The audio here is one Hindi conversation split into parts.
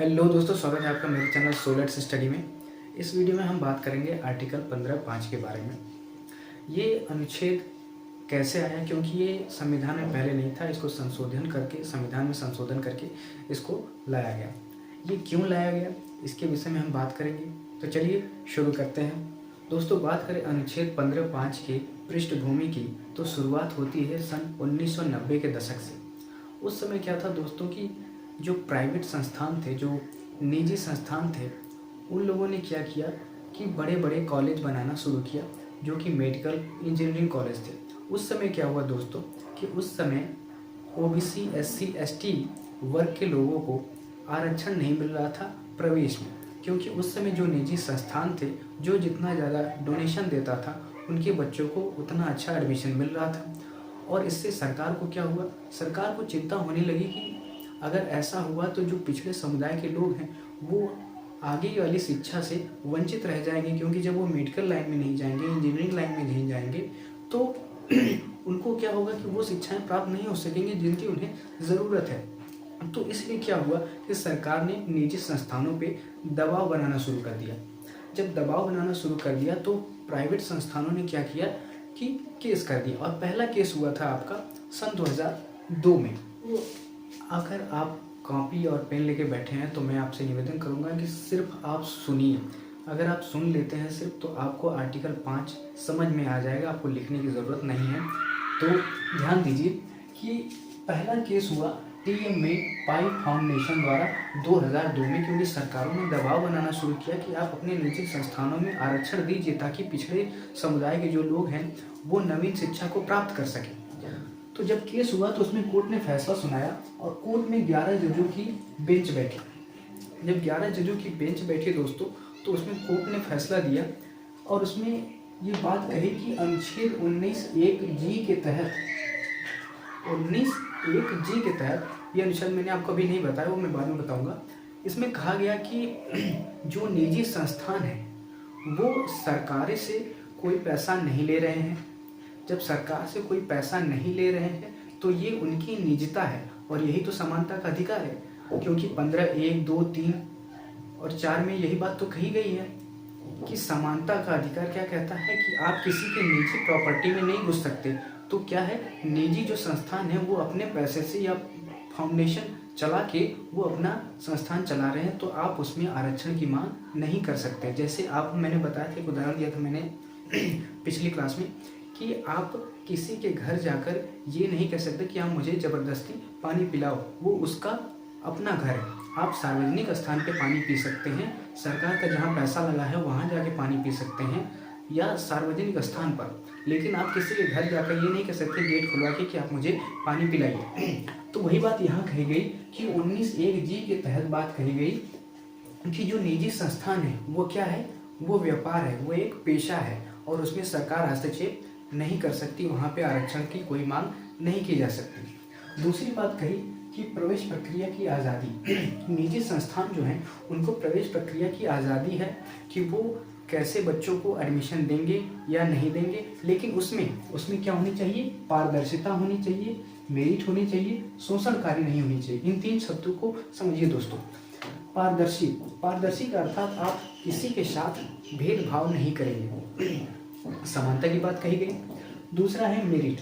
हेलो दोस्तों, स्वागत है आपका मेरे चैनल सोलेट्स स्टडी में। इस वीडियो में हम बात करेंगे आर्टिकल 15(5) के बारे में। ये अनुच्छेद कैसे आया, क्योंकि ये संविधान में पहले नहीं था। इसको संविधान में संशोधन करके इसको लाया गया। ये क्यों लाया गया, इसके विषय में हम बात करेंगे। तो चलिए शुरू करते हैं। दोस्तों, बात करें अनुच्छेद 15(5) की पृष्ठभूमि की, तो शुरुआत होती है सन 1990 के दशक से। उस समय क्या था दोस्तों कि जो प्राइवेट संस्थान थे, जो निजी संस्थान थे, उन लोगों ने क्या किया कि बड़े बड़े कॉलेज बनाना शुरू किया, जो कि मेडिकल इंजीनियरिंग कॉलेज थे। उस समय क्या हुआ दोस्तों कि उस समय ओबीसी एससी एसटी वर्ग के लोगों को आरक्षण नहीं मिल रहा था प्रवेश में, क्योंकि उस समय जो निजी संस्थान थे, जो जितना ज़्यादा डोनेशन देता था, उनके बच्चों को उतना अच्छा एडमिशन मिल रहा था। और इससे सरकार को क्या हुआ, सरकार को चिंता होने लगी कि अगर ऐसा हुआ तो जो पिछड़े समुदाय के लोग हैं वो आगे वाली शिक्षा से वंचित रह जाएंगे, क्योंकि जब वो मेडिकल लाइन में नहीं जाएंगे, इंजीनियरिंग लाइन में नहीं जाएंगे, तो उनको क्या होगा कि वो शिक्षाएं प्राप्त नहीं हो सकेंगी जिनकी उन्हें ज़रूरत है। तो इसलिए क्या हुआ कि सरकार ने निजी संस्थानों पे दबाव बनाना शुरू कर दिया। जब दबाव बनाना शुरू कर दिया तो प्राइवेट संस्थानों ने क्या किया कि केस कर दिया। और पहला केस हुआ था आपका सन 2002 में। अगर आप कॉपी और पेन लेके बैठे हैं तो मैं आपसे निवेदन करूंगा कि सिर्फ आप सुनिए। अगर आप सुन लेते हैं सिर्फ, तो आपको आर्टिकल 5 समझ में आ जाएगा, आपको लिखने की ज़रूरत नहीं है। तो ध्यान दीजिए कि पहला केस हुआ टीएम में पाई फाउंडेशन द्वारा 2002 में, क्योंकि सरकारों ने दबाव बनाना शुरू किया कि आप अपने निजी संस्थानों में आरक्षण दीजिए ताकि पिछड़े समुदाय के जो लोग हैं वो नवीन शिक्षा को प्राप्त कर सकें। तो जब केस हुआ तो उसमें कोर्ट ने फैसला सुनाया और कोर्ट में 11 जजों की बेंच बैठी। जब 11 जजों की बेंच बैठी दोस्तों, तो उसमें कोर्ट ने फैसला दिया और उसमें ये बात कही कि अनुच्छेद 19(1)(g) के तहत 19(1)(g) के तहत, ये अनुच्छेद मैंने आपको अभी नहीं बताया, वो मैं बाद में बताऊंगा। इसमें कहा गया कि जो निजी संस्थान है वो सरकार से कोई पैसा नहीं ले रहे हैं। जब सरकार से कोई पैसा नहीं ले रहे हैं तो ये उनकी निजता है, और यही तो समानता का अधिकार है, क्योंकि 15(1), 2, 3 और 4 में यही बात तो कही गई है कि समानता का अधिकार क्या कहता है कि आप किसी के निजी प्रॉपर्टी में नहीं घुस सकते। तो क्या है, निजी जो संस्थान है वो अपने पैसे से या फाउंडेशन चला के वो अपना संस्थान चला रहे हैं, तो आप उसमें आरक्षण की मांग नहीं कर सकते। जैसे आप, मैंने बताया था, एक उदाहरण दिया था मैंने पिछली क्लास में, कि आप किसी के घर जाकर ये नहीं कह सकते कि आप मुझे ज़बरदस्ती पानी पिलाओ, वो उसका अपना घर है। आप सार्वजनिक स्थान पे पानी पी सकते हैं, सरकार का जहाँ पैसा लगा है वहाँ जाके पानी पी सकते हैं, या सार्वजनिक स्थान पर, लेकिन आप किसी के घर जाकर ये नहीं कह सकते गेट खुलवा के कि आप मुझे पानी पिलाइए। तो वही बात यहाँ कही गई कि 19(1)(g) के तहत बात कही गई कि जो निजी संस्थान है वो क्या है, वो व्यापार है, वो एक पेशा है, और उसमें सरकार हस्तक्षेप नहीं कर सकती, वहाँ पे आरक्षण की कोई मांग नहीं की जा सकती। दूसरी बात कही कि प्रवेश प्रक्रिया की आज़ादी। निजी संस्थान जो हैं उनको प्रवेश प्रक्रिया की आज़ादी है कि वो कैसे बच्चों को एडमिशन देंगे या नहीं देंगे, लेकिन उसमें क्या होनी चाहिए, पारदर्शिता होनी चाहिए, मेरिट होनी चाहिए, शोषणकारी नहीं होनी चाहिए। इन 3 शब्दों को समझिए दोस्तों। पारदर्शी का अर्थात आप किसी के साथ भेदभाव नहीं करेंगे, समानता की बात कही गई। दूसरा है मेरिट,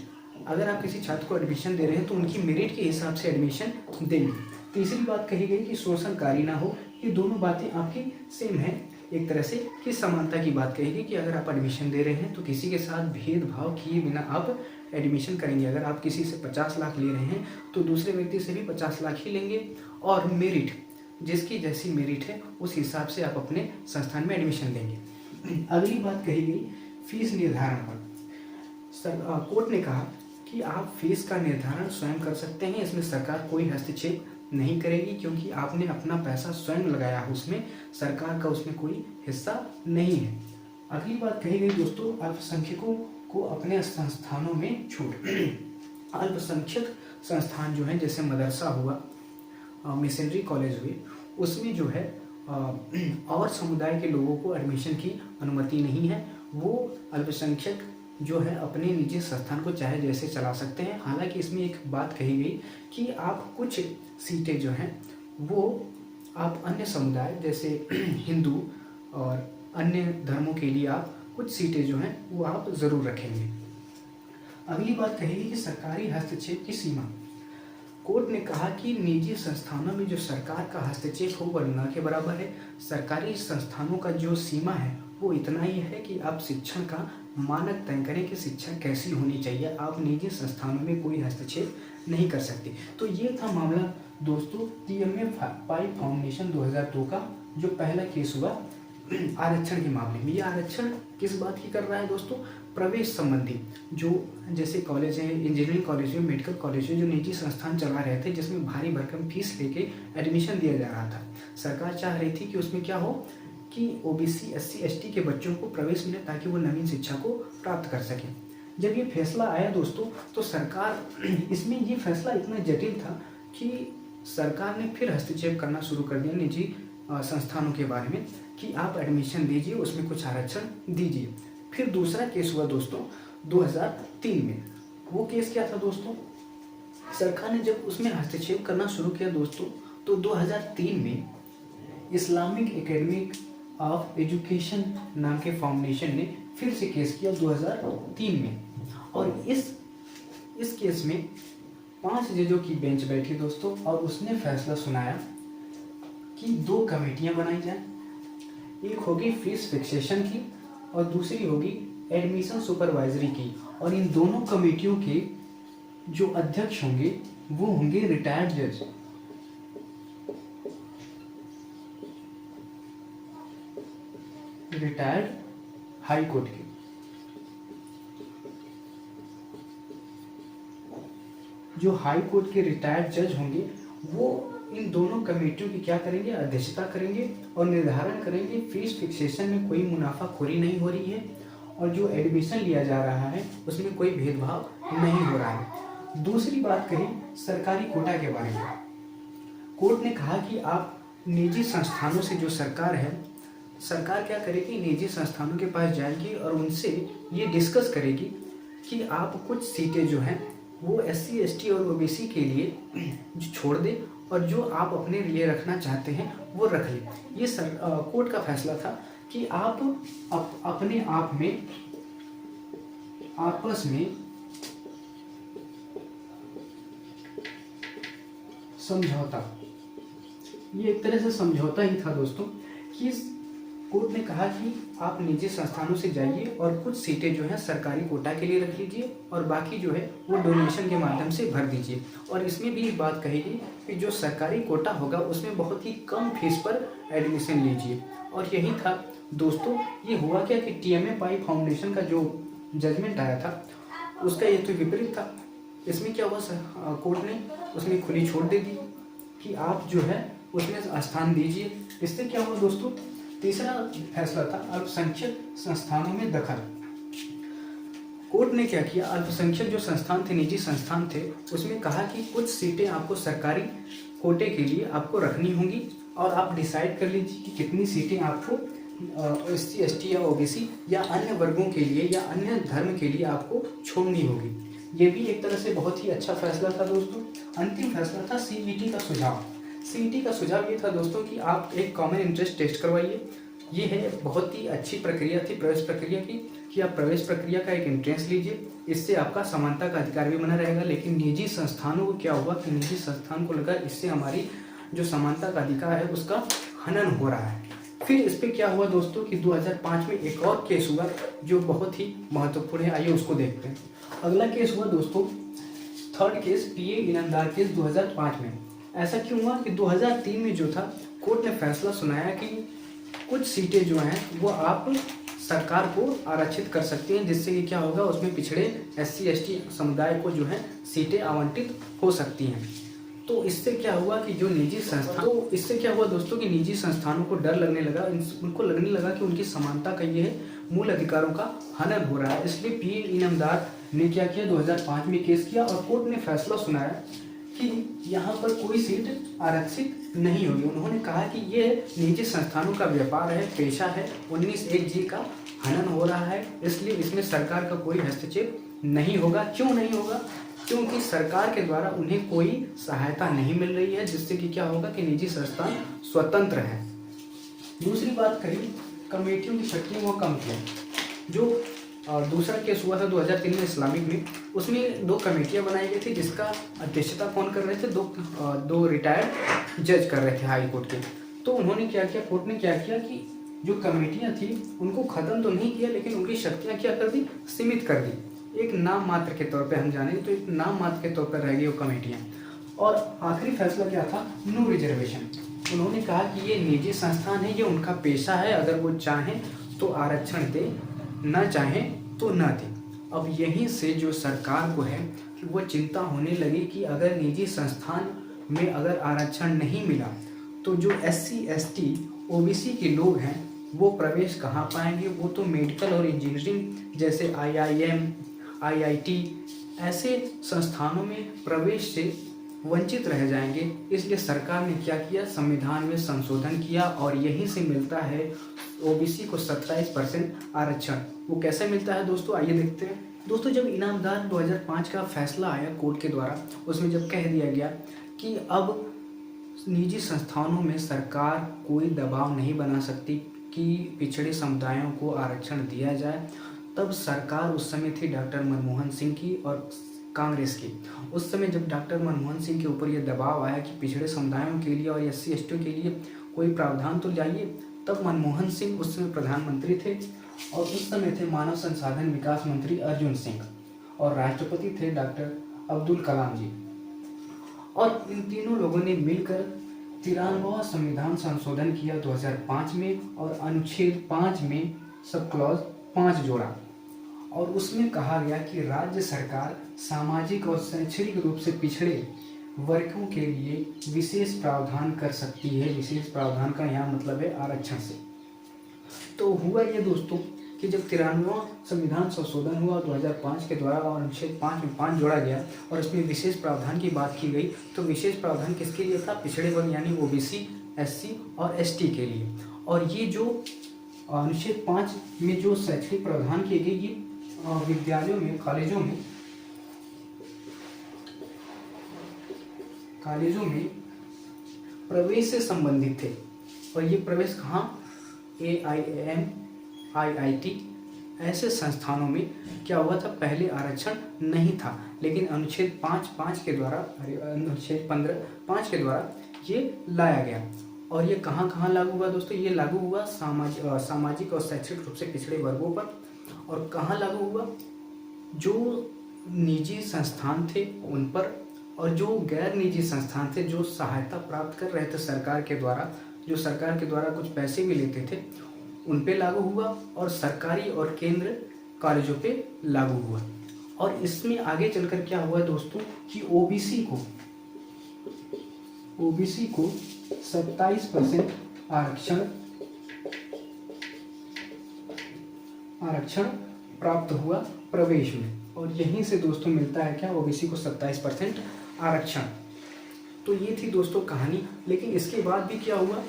अगर आप किसी छात्र को एडमिशन दे रहे हैं तो उनकी मेरिट के हिसाब से एडमिशन देंगे। तीसरी बात कही गई कि शोषणकारी ना हो। ये दोनों बातें आपकी सेम है एक तरह से, कि समानता की बात कही गई कि अगर आप एडमिशन दे रहे हैं तो किसी के साथ भेदभाव किए बिना आप एडमिशन करेंगे। अगर आप किसी से 50 लाख ले रहे हैं तो दूसरे व्यक्ति से भी 50 लाख ही लेंगे, और मेरिट, जिसकी जैसी मेरिट है उस हिसाब से आप अपने संस्थान में एडमिशन देंगे। अगली बात कही गई फीस निर्धारण पर। कोर्ट ने कहा कि आप फीस का निर्धारण स्वयं कर सकते हैं, इसमें सरकार कोई हस्तक्षेप नहीं करेगी, क्योंकि आपने अपना पैसा स्वयं लगाया है, उसमें सरकार का उसमें कोई हिस्सा नहीं है। अगली बात कही गई दोस्तों, अल्पसंख्यकों को अपने संस्थानों में छूट। अल्पसंख्यक संस्थान जो है, जैसे मदरसा हुआ, मिशनरी कॉलेज हुए, उसमें जो है और समुदाय के लोगों को एडमिशन की अनुमति नहीं है। वो अल्पसंख्यक जो है अपने निजी संस्थान को चाहे जैसे चला सकते हैं। हालांकि इसमें एक बात कही गई कि आप कुछ सीटें जो हैं वो आप अन्य समुदाय जैसे हिंदू और अन्य धर्मों के लिए आप कुछ सीटें जो हैं वो आप ज़रूर रखेंगे। अगली बात कहेगी कि सरकारी हस्तक्षेप की सीमा। कोर्ट ने कहा कि निजी संस्थानों में जो सरकार का हस्तक्षेप हो वह न के बराबर है। सरकारी संस्थानों का जो सीमा है वो इतना ही है कि आप शिक्षण का मानक तय करें कि शिक्षा कैसी होनी चाहिए। आप निजी संस्थानों में कोई हस्तक्षेप नहीं कर सकते। तो ये था मामला दोस्तों टीएमए पाई फाउंडेशन 2002 का जो पहला केस हुआ आरक्षण के मामले में। ये आरक्षण किस बात की कर रहा है दोस्तों? प्रवेश संबंधी जो जैसे कॉलेज है, इंजीनियरिंग कॉलेज है, मेडिकल कॉलेज है, जो निजी संस्थान चला रहे थे जिसमें भारी भरकम फीस लेके एडमिशन दिया जा रहा था। सरकार चाह रही थी कि उसमें क्या हो कि ओबीसी, एससी, एसटी के बच्चों को प्रवेश मिले ताकि वो नवीन शिक्षा को प्राप्त कर सकें। जब ये फैसला आया दोस्तों तो सरकार इसमें ये फैसला इतना जटिल था कि सरकार ने फिर हस्तक्षेप करना शुरू कर दिया निजी संस्थानों के बारे में कि आप एडमिशन दीजिए, उसमें कुछ आरक्षण दीजिए। फिर दूसरा केस हुआ दोस्तों 2003 में। वो केस क्या था दोस्तों? सरकार ने जब उसमें हस्तक्षेप करना शुरू किया दोस्तों तो 2003 में इस्लामिक एकेडमिक ऑफ एजुकेशन नाम के फाउंडेशन ने फिर से केस किया 2003 में। और इस केस में 5 जजों की बेंच बैठी दोस्तों और उसने फैसला सुनाया कि 2 कमेटियां बनाई जाएं। एक होगी फीस फिक्सेशन की और दूसरी होगी एडमिशन सुपरवाइजरी की। और इन दोनों कमेटियों के जो अध्यक्ष होंगे वो होंगे रिटायर्ड जज। रिटायर्ड हाई कोर्ट के। जो हाई कोर्ट के रिटायर्ड जज होंगे वो इन दोनों कमेटियों की क्या करेंगे? अध्यक्षता करेंगे और निर्धारण करेंगे फीस फिक्सेशन में कोई मुनाफाखोरी नहीं हो रही है और जो एडमिशन लिया जा रहा है उसमें कोई भेदभाव नहीं हो रहा है। दूसरी बात कही सरकारी कोटा के बारे में। कोर्ट ने कहा कि आप निजी संस्थानों से जो सरकार क्या करेगी? निजी संस्थानों के पास जाएगी और उनसे ये डिस्कस करेगी कि आप कुछ सीटें जो हैं वो एससी, एसटी और ओबीसी के लिए जो छोड़ दें और जो आप अपने लिए रखना चाहते हैं वो रख लें। ये कोर्ट का फैसला था कि आप अपने आप में आपस में समझौता, ये एक तरह से समझौता ही था दोस्तों कि कोर्ट ने कहा कि आप निजी संस्थानों से जाइए और कुछ सीटें जो हैं सरकारी कोटा के लिए रख लीजिए और बाकी जो है वो डोनेशन के माध्यम से भर दीजिए। और इसमें भी एक बात कहेगी कि जो सरकारी कोटा होगा उसमें बहुत ही कम फीस पर एडमिशन लीजिए। और यही था दोस्तों। ये हुआ क्या कि टीएमए पाई फाउंडेशन का जो जजमेंट आया था उसका ये तो विपरीत था। इसमें क्या हुआ? कोर्ट ने उसमें खुली छूट दे दी कि आप जो है उसमें स्थान दीजिए। इससे क्या हुआ दोस्तों? तीसरा फैसला था अल्पसंख्यक संस्थानों में दखल। कोर्ट ने क्या किया? अल्पसंख्यक जो संस्थान थे, निजी संस्थान थे, उसमें कहा कि कुछ सीटें आपको सरकारी कोटे के लिए आपको रखनी होंगी और आप डिसाइड कर लीजिए कि कितनी सीटें आपको एससी, एसटी या ओबीसी या अन्य वर्गों के लिए या अन्य धर्म के लिए आपको छोड़नी होगी। ये भी एक तरह से बहुत ही अच्छा फैसला था दोस्तों। अंतिम फैसला था सीईटी का सुझाव। सीईटी का सुझाव ये था दोस्तों कि आप एक कॉमन इंटरेस्ट टेस्ट करवाइए। ये है बहुत ही अच्छी प्रक्रिया थी प्रवेश प्रक्रिया की कि आप प्रवेश प्रक्रिया का एक एंट्रेंस लीजिए। इससे आपका समानता का अधिकार भी बना रहेगा। लेकिन निजी संस्थानों को क्या हुआ कि निजी संस्थान को लगा इससे हमारी जो समानता का अधिकार है उसका हनन हो रहा है। फिर इस पर क्या हुआ दोस्तों कि 2005 में एक और केस हुआ जो बहुत ही महत्वपूर्ण है। आइए उसको देखते हैं। अगला केस हुआ दोस्तों थर्ड केस पीए इनामदार केस 2005 में। ऐसा क्यों हुआ कि 2003 में जो था कोर्ट ने फैसला सुनाया कि कुछ सीटें जो हैं वो आप सरकार को आरक्षित कर सकते हैं, जिससे कि क्या होगा उसमें पिछड़े एससी एसटी समुदाय को जो है सीटें आवंटित हो सकती हैं। तो इससे क्या हुआ कि जो निजी संस्थान, तो इससे क्या हुआ दोस्तों कि निजी संस्थानों को डर लगने लगा, उनको लगने लगा कि उनकी समानता का ये मूल अधिकारों का हनन हो रहा है। इसलिए पीए इनामदार ने क्या किया 2005 में केस किया और कोर्ट ने फैसला सुनाया कि यहाँ पर कोई सीट आरक्षित नहीं होगी। उन्होंने कहा कि ये निजी संस्थानों का व्यापार है, पेशा है, 19(1)(g) का हनन हो रहा है, इसलिए इसमें सरकार का कोई हस्तक्षेप नहीं होगा। क्यों नहीं होगा? क्योंकि सरकार के द्वारा उन्हें कोई सहायता नहीं मिल रही है, जिससे कि क्या होगा कि निजी संस्थान स्वतंत्र हैं। दूसरी बात करी कमेटियों की शक्तियों को कम किया। जो दूसरा केस हुआ था 2003 में इस्लामिक में, उसमें 2 कमेटियां बनाई गई थी, जिसका अध्यक्षता कौन कर रहे थे, दो रिटायर्ड जज कर रहे थे हाई कोर्ट के। तो उन्होंने क्या किया, कोर्ट ने क्या किया कि जो कमेटियां थी उनको ख़त्म तो नहीं किया, लेकिन उनकी शक्तियां क्या कर दी, सीमित कर दी। एक नाम मात्र के तौर पे हम जाने तो एक नाम मात्र के तौर पर रह गई वो कमेटियां। और आखिरी फैसला क्या था, नो रिजर्वेशन। उन्होंने कहा कि ये निजी संस्थान है, ये उनका पेशा है, अगर वो चाहें तो आरक्षण दे, न चाहें तो न दे। अब यहीं से जो सरकार को है कि वो चिंता होने लगी कि अगर निजी संस्थान में अगर आरक्षण नहीं मिला तो जो SC ST OBC के लोग हैं वो प्रवेश कहाँ पाएंगे। वो तो मेडिकल और इंजीनियरिंग जैसे IIM IIT ऐसे संस्थानों में प्रवेश से वंचित रह जाएंगे। इसलिए सरकार ने क्या किया, संविधान में संशोधन किया और यहीं से मिलता है OBC को 27% आरक्षण। वो कैसे मिलता है दोस्तों, आइए देखते हैं। दोस्तों, जब इनामदार 2005 का फैसला आया कोर्ट के द्वारा, उसमें जब कह दिया गया कि अब निजी संस्थानों में सरकार कोई दबाव नहीं बना सकती कि पिछड़े समुदायों को आरक्षण दिया जाए, तब सरकार उस समय थी डॉक्टर मनमोहन सिंह की और कांग्रेस की। उस समय जब डॉक्टर मनमोहन सिंह के ऊपर यह दबाव आया कि पिछड़े समुदायों के लिए और SC ST के लिए कोई प्रावधान तो लाइए, तब मनमोहन सिंह उस समय प्रधानमंत्री थे और उस समय थे मानव संसाधन विकास मंत्री अर्जुन सिंह और राष्ट्रपति थे डॉक्टर अब्दुल कलाम जी। और इन तीनों लोगों ने मिलकर 93वां संविधान संशोधन किया 2005 में और अनुच्छेद 5 में सब क्लॉज 5 जोड़ा और उसमें कहा गया कि राज्य सरकार सामाजिक और शैक्षणिक रूप से पिछड़े वर्गों के लिए विशेष प्रावधान कर सकती है। विशेष प्रावधान का यहाँ मतलब है आरक्षण से। तो हुआ ये दोस्तों कि जब 93वां संविधान संशोधन हुआ 2005 के द्वारा और अनुच्छेद 5 में 5 जोड़ा गया और इसमें विशेष प्रावधान की बात की गई, तो विशेष प्रावधान किसके लिए था, पिछड़े वर्ग यानी OBC SC और ST के लिए। और ये जो अनुच्छेद 5 में जो शैक्षणिक प्रावधान किए गए ये विद्यालयों में कॉलेजों में प्रवेश से संबंधित थे। और ये प्रवेश कहाँ, AIIM IIT ऐसे संस्थानों में क्या हुआ था, पहले आरक्षण नहीं था, लेकिन अनुच्छेद 5 के द्वारा अनुच्छेद 15 के द्वारा ये लाया गया। और ये कहाँ कहाँ लागू हुआ दोस्तों, ये लागू हुआ सामाजिक और शैक्षिक रूप से पिछड़े वर्गों पर। और कहाँ लागू हुआ, जो निजी संस्थान थे उन पर, और जो गैर निजी संस्थान थे जो सहायता प्राप्त कर रहे थे सरकार के द्वारा, जो सरकार के द्वारा कुछ पैसे भी लेते थे, उन पे लागू हुआ। और सरकारी और केंद्र कॉलेजों पे लागू हुआ। और इसमें आगे चलकर क्या हुआ दोस्तों कि OBC को 27% आरक्षण प्राप्त हुआ प्रवेश में। और यहीं से दोस्तों मिलता है क्या, OBC को 27% आरक्षण। तो ये थी दोस्तों कहानी। लेकिन इसके बाद भी क्या हुआ,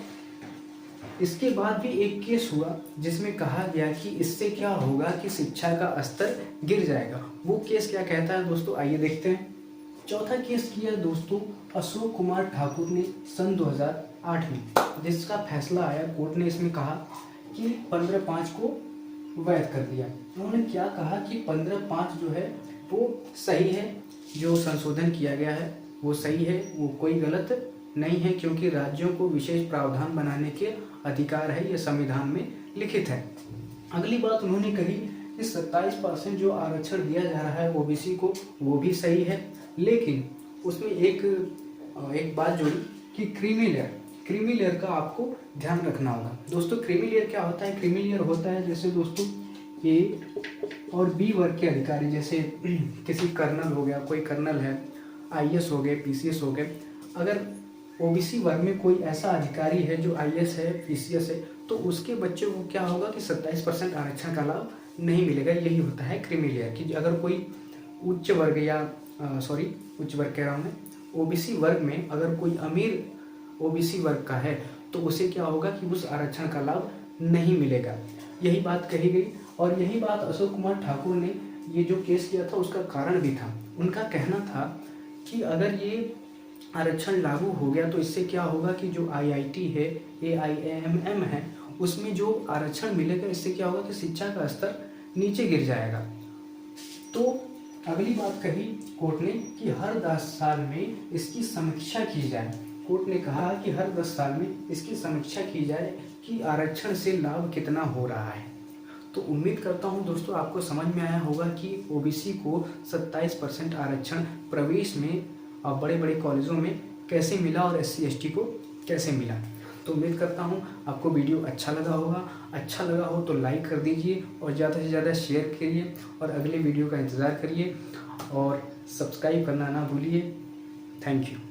इसके बाद भी एक केस हुआ जिसमें कहा गया कि इससे क्या होगा कि शिक्षा का स्तर गिर जाएगा। वो केस क्या कहता है दोस्तों, आइए देखते हैं। चौथा केस किया दोस्तों अशोक कुमार ठाकुर ने सन 2008 में, जिसका फैसला आया कोर्ट ने इसमें कहा कि 15/5 को वैध कर दिया। उन्होंने क्या कहा कि 15/5 जो है वो सही है, जो संशोधन किया गया है वो सही है, वो कोई गलत नहीं है, क्योंकि राज्यों को विशेष प्रावधान बनाने के अधिकार है, ये संविधान में लिखित है। अगली बात उन्होंने कही कि 27% जो आरक्षण दिया जा रहा है OBC को वो भी सही है, लेकिन उसमें एक बात जोड़ी कि क्रीमी लेयर का आपको ध्यान रखना होगा। दोस्तों क्रीमी लेयर क्या होता है, क्रीमी लेयर होता है जैसे दोस्तों A और B वर्ग के अधिकारी, जैसे किसी कर्नल हो गया, कोई कर्नल है, IAS हो गए, PCS हो गए। अगर OBC वर्ग में कोई ऐसा अधिकारी है जो IAS है, PCS है, तो उसके बच्चे को क्या होगा कि 27% आरक्षण का लाभ नहीं मिलेगा। यही होता है क्रीमी लेयर कि अगर कोई उच्च वर्ग कह रहा हूँ मैं, OBC वर्ग में अगर कोई अमीर OBC वर्ग का है तो उसे क्या होगा कि उस आरक्षण का लाभ नहीं मिलेगा। यही बात कही गई। और यही बात अशोक कुमार ठाकुर ने ये जो केस किया था उसका कारण भी था। उनका कहना था कि अगर ये आरक्षण लागू हो गया तो इससे क्या होगा कि जो आईआईटी है, एआईएमएम है, उसमें जो आरक्षण मिलेगा इससे क्या होगा कि शिक्षा का स्तर नीचे गिर जाएगा। तो अगली बात कही कोर्ट ने कि हर 10 साल में इसकी समीक्षा की जाए। कोर्ट ने कहा कि हर 10 साल में इसकी समीक्षा की जाए कि आरक्षण से लाभ कितना हो रहा है। तो उम्मीद करता हूँ दोस्तों आपको समझ में आया होगा कि ओबीसी को 27% आरक्षण प्रवेश में और बड़े बड़े कॉलेजों में कैसे मिला और एससी एसटी को कैसे मिला। तो उम्मीद करता हूँ आपको वीडियो अच्छा लगा होगा। अच्छा लगा हो तो लाइक कर दीजिए और ज़्यादा से ज़्यादा शेयर करिए और अगले वीडियो का इंतज़ार करिए और सब्सक्राइब करना ना भूलिए। Thank you.